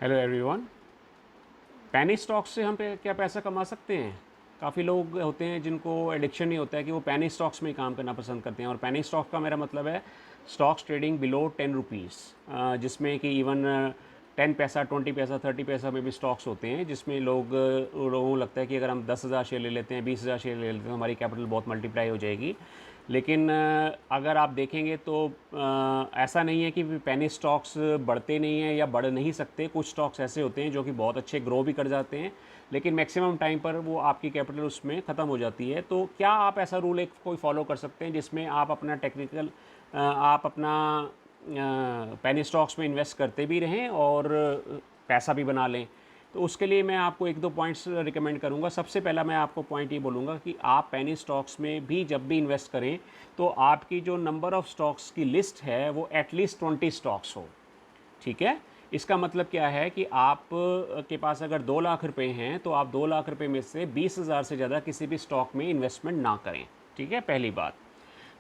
Hello everyone. पैनी stocks से हम क्या पैसा कमा सकते हैं? काफ़ी लोग होते हैं जिनको एडिक्शन नहीं होता है कि वो पैनी स्टॉक्स में ही काम करना पसंद करते हैं। और पैनी स्टॉक का मेरा मतलब है स्टॉक्स ट्रेडिंग बिलो 10 रुपीज़, जिसमें कि इवन 10 पैसा, 20 पैसा, 30 पैसा में भी स्टॉक्स होते हैं, जिसमें लोगों को लगता है कि अगर हम 10,000 शेयर ले लेते हैं, 20,000 शेयर ले लेते हैं तो हमारी कैपिटल बहुत मल्टीप्लाई हो जाएगी। लेकिन अगर आप देखेंगे तो ऐसा नहीं है कि पेनी स्टॉक्स बढ़ते नहीं हैं या बढ़ नहीं सकते। कुछ स्टॉक्स ऐसे होते हैं जो कि बहुत अच्छे ग्रो भी कर जाते हैं, लेकिन मैक्सिमम टाइम पर वो आपकी कैपिटल उसमें ख़त्म हो जाती है। तो क्या आप ऐसा रूल एक कोई फॉलो कर सकते हैं जिसमें आप अपना आप अपना पेनी स्टॉक्स में इन्वेस्ट करते भी रहें और पैसा भी बना लें? तो उसके लिए मैं आपको एक दो पॉइंट्स रिकमेंड करूंगा। सबसे पहला मैं आपको पॉइंट ये बोलूँगा कि आप पेनी स्टॉक्स में भी जब भी इन्वेस्ट करें तो आपकी जो नंबर ऑफ़ स्टॉक्स की लिस्ट है वो एटलीस्ट 20 स्टॉक्स हो। ठीक है? इसका मतलब क्या है कि आप के पास अगर 2 लाख रुपए हैं तो आप 2 लाख रुपए में से 20,000 से ज़्यादा किसी भी स्टॉक में इन्वेस्टमेंट ना करें। ठीक है, पहली बात।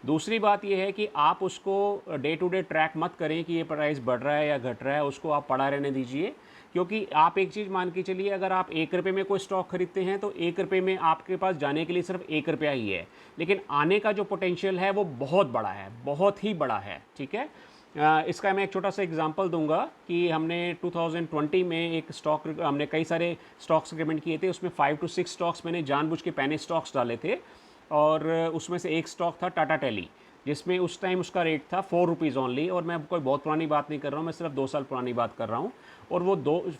दूसरी बात यह है कि आप उसको डे टू डे ट्रैक मत करें कि ये प्राइस बढ़ रहा है या घट रहा है, उसको आप पड़ा रहने दीजिए। क्योंकि आप एक चीज़ मान के चलिए, अगर आप 1 रुपये में कोई स्टॉक खरीदते हैं तो 1 रुपये में आपके पास जाने के लिए सिर्फ 1 रुपया ही है, लेकिन आने का जो पोटेंशियल है वो बहुत बड़ा है, बहुत ही बड़ा है। ठीक है? इसका मैं एक छोटा सा एग्जांपल दूंगा कि हमने 2020 में एक स्टॉक, हमने कई सारे स्टॉक्स रिकमेंड किए थे, उसमें 5 से 6 स्टॉक्स मैंने जानबूझ के पैने स्टॉक्स डाले थे। और उसमें से एक स्टॉक था टाटा टेली, जिसमें उस टाइम उसका रेट था 4 रुपीज़ ओनली। और मैं कोई बहुत पुरानी बात नहीं कर रहा हूँ, मैं सिर्फ 2 साल पुरानी बात कर रहा हूँ। और वो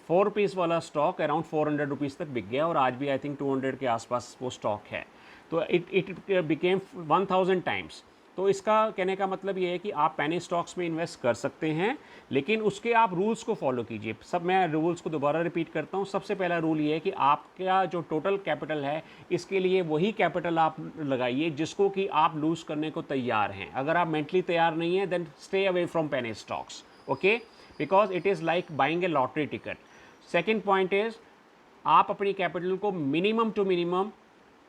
4 रुपीज़ वाला स्टॉक अराउंड 400 रुपीज़ तक बिक गया और आज भी आई थिंक 200 के आसपास वो स्टॉक है। तो इट बिकेम 1000 टाइम्स। तो इसका कहने का मतलब ये है कि आप पैनी स्टॉक्स में इन्वेस्ट कर सकते हैं, लेकिन उसके आप रूल्स को फॉलो कीजिए। मैं रूल्स को दोबारा रिपीट करता हूँ। सबसे पहला रूल ये है कि आपका जो टोटल कैपिटल है, इसके लिए वही कैपिटल आप लगाइए जिसको कि आप लूज़ करने को तैयार हैं। अगर आप मेंटली तैयार नहीं है देन स्टे अवे फ्रॉम पैनी stocks, okay, because it is like buying A lottery ticket. Second point is, आप अपनी कैपिटल को मिनिमम टू मिनिमम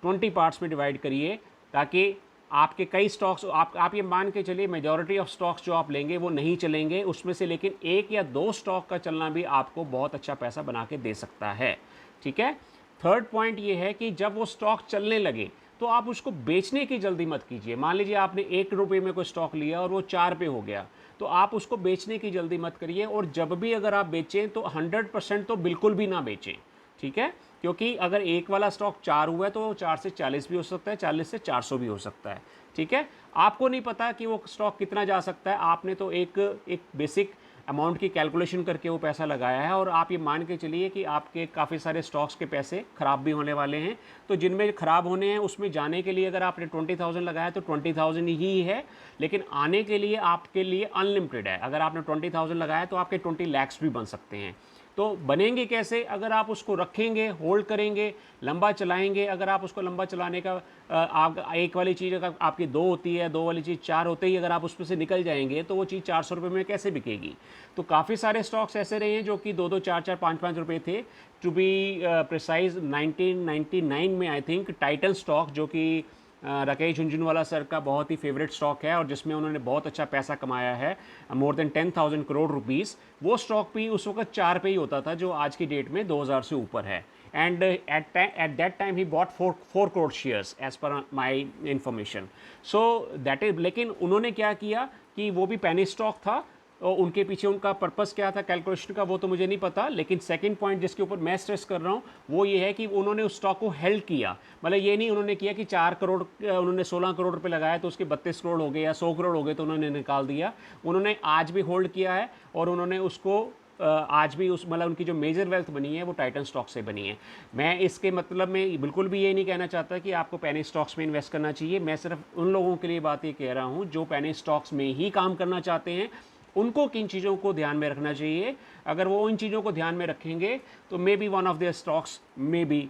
20 पार्ट्स में डिवाइड करिए, ताकि आपके कई स्टॉक्स, आप ये मान के चलिए मेजॉरिटी ऑफ स्टॉक्स जो आप लेंगे वो नहीं चलेंगे उसमें से, लेकिन 1 या 2 स्टॉक का चलना भी आपको बहुत अच्छा पैसा बना के दे सकता है। ठीक है? थर्ड पॉइंट ये है कि जब वो स्टॉक चलने लगे तो आप उसको बेचने की जल्दी मत कीजिए। मान लीजिए आपने 1 रुपये में कोई स्टॉक लिया और वो 4 पे हो गया, तो आप उसको बेचने की जल्दी मत करिए। और जब भी अगर आप बेचें तो 100% तो बिल्कुल भी ना बेचें। ठीक है? क्योंकि अगर एक वाला स्टॉक 4 हुआ है तो 4 से 40 भी हो सकता है, 40 से 400 भी हो सकता है। ठीक है? आपको नहीं पता कि वो स्टॉक कितना जा सकता है, आपने तो एक एक बेसिक अमाउंट की कैलकुलेशन करके वो पैसा लगाया है। और आप ये मान के चलिए कि आपके काफ़ी सारे स्टॉक्स के पैसे ख़राब भी होने वाले हैं। तो जिनमें ख़राब होने हैं उसमें जाने के लिए अगर आपने 20,000 लगाया तो 20,000 ही है, लेकिन आने के लिए आपके लिए अनलिमिटेड है। अगर आपने 20,000 लगाया तो आपके 20 lakhs भी बन सकते हैं। तो बनेंगे कैसे? अगर आप उसको रखेंगे, होल्ड करेंगे, लंबा चलाएंगे। अगर आप उसको लंबा चलाने का आप एक वाली चीज़ अगर आपकी 2 होती है, 2 वाली चीज़ 4 होते ही अगर आप उसमें से निकल जाएंगे तो वो चीज़ 400 रुपये में कैसे बिकेगी? तो काफ़ी सारे स्टॉक्स ऐसे रहे हैं जो कि 2-2, 4-4, 5-5 रुपये थे। टू बी प्रिसाइज 1999 में आई थिंक टाइटन स्टॉक, जो कि राकेश झुंझुनवाला सर का बहुत ही फेवरेट स्टॉक है और जिसमें उन्होंने बहुत अच्छा पैसा कमाया है, मोर देन 10,000 करोड़ रुपीज़। वो स्टॉक भी उस वक्त 4 पे ही होता था, जो आज की डेट में 2000 से ऊपर है। And at that time he bought 4 crore shares as per my information. So that is, लेकिन उन्होंने क्या किया कि वो भी पेनी स्टॉक था और उनके पीछे उनका पर्पस क्या था कैलकुलेशन का वो तो मुझे नहीं पता। लेकिन सेकंड पॉइंट जिसके ऊपर मैं स्ट्रेस कर रहा हूँ वो ये है कि उन्होंने उस स्टॉक को हेल्ड किया। मतलब ये नहीं उन्होंने किया कि 4 करोड़, उन्होंने 16 करोड़ रुपए लगाया तो उसके 32 करोड़ हो गए या 100 करोड़ हो गए तो उन्होंने निकाल दिया। उन्होंने आज भी होल्ड किया है और उन्होंने उसको आज भी उस, मतलब उनकी जो मेजर वेल्थ बनी है वो टाइटन स्टॉक से बनी है। मैं इसके मतलब में बिल्कुल भी ये नहीं कहना चाहता कि आपको पेनी स्टॉक्स में इन्वेस्ट करना चाहिए। मैं सिर्फ उन लोगों के लिए बात ये कह रहा हूँ जो पेनी स्टॉक्स में ही काम करना चाहते हैं, उनको किन चीज़ों को ध्यान में रखना चाहिए। अगर वो इन चीज़ों को ध्यान में रखेंगे तो may be one of their stocks may be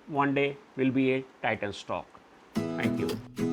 one day will be A Titan stock. Thank you.